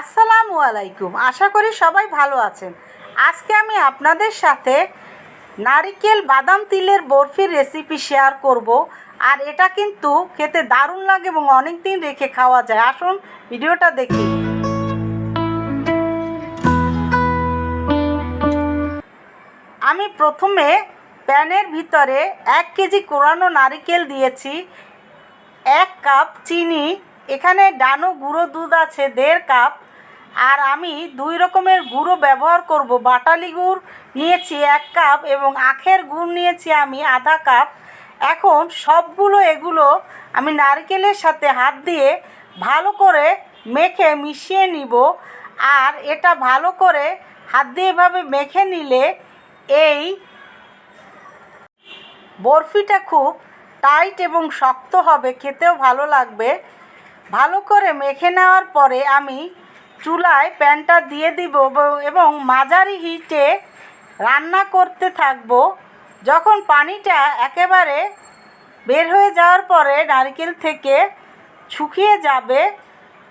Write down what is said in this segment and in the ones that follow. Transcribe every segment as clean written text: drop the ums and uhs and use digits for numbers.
আসসালামু আলাইকুম। আশা করি সবাই ভালো আছেন। আজকে আমি আপনাদের সাথে নারিকেল বাদাম তিলের বরফির রেসিপি শেয়ার করব। আর এটা কিন্তু খেতে দারুণ লাগে এবং অনেক দিন রেখে খাওয়া যায়। আসুন ভিডিওটা দেখি। আমি প্রথমে প্যানের ভিতরে 1 কেজি কোরানো নারিকেল দিয়েছি, 1 কাপ চিনি, এখানে ডানো গুঁড়ো দুধ আছে 1.5 কাপ, আর আমি 2 রকমের গুঁড়ো ব্যবহার করব। বাটালি গুড় নিয়েছি 1 কাপ এবং আখের গুড় নিয়েছি আমি আধা কাপ। এখন সবগুলো এগুলো আমি নারকেলের সাথে হাত দিয়ে ভালো করে মেখে মিশিয়ে নিব। আর এটা ভালো করে হাত দিয়ে এভাবে মেখে নিলে এই বরফিটা খুব টাইট এবং শক্ত হবে, খেতেও ভালো লাগবে। ভালো করে মেখে নেওয়ার পরে আমি চুলায় প্যানটা দিয়ে দিব এবং মাঝারি হিটে রান্না করতে থাকব। যখন পানিটা একেবারে বের হয়ে যাওয়ার পরে নারকেল থেকে শুকিয়ে যাবে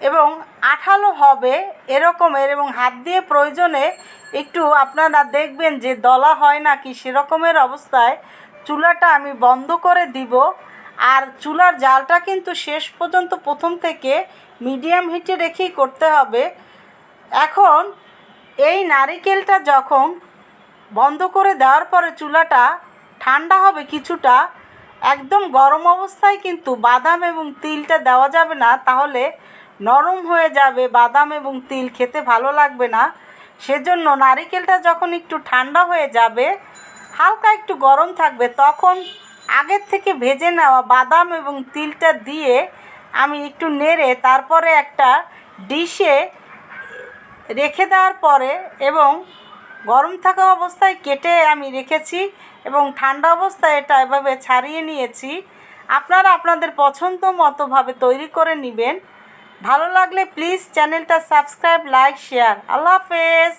এবং আঠালো হবে এরকমের, এবং হাত দিয়ে প্রয়োজনে একটু আপনারা দেখবেন যে দলা হয় নাকি, সেরকমের অবস্থায় চুলাটা আমি বন্ধ করে দিব। আর চুলার জালটা কিন্তু শেষ পর্যন্ত প্রথম থেকে মিডিয়াম হিটে রেখেই করতে হবে। এখন এই নারিকেলটা যখন বন্ধ করে দেওয়ার পরে চুলাটা ঠান্ডা হবে কিছুটা, একদম গরম অবস্থায় কিন্তু বাদাম এবং তিলটা দেওয়া যাবে না, তাহলে নরম হয়ে যাবে, বাদাম এবং তিল খেতে ভালো লাগবে না। সেজন্য নারিকেলটা যখন একটু ঠান্ডা হয়ে যাবে, হালকা একটু গরম থাকবে, তখন আগের থেকে ভেজে নেওয়া বাদাম এবং তিলটা দিয়ে আমি একটু নেড়ে তারপরে একটা ডিশে রেখে দেওয়ার পরে, এবং গরম থাকা অবস্থায় কেটে আমি রেখেছি এবং ঠান্ডা অবস্থায় এটা এভাবে ছাড়িয়ে নিয়েছি। আপনারা আপনাদের পছন্দ মতোভাবে তৈরি করে নেবেন। ভালো লাগলে প্লিজ চ্যানেলটা সাবস্ক্রাইব, লাইক, শেয়ার। আল্লাহ হাফেজ।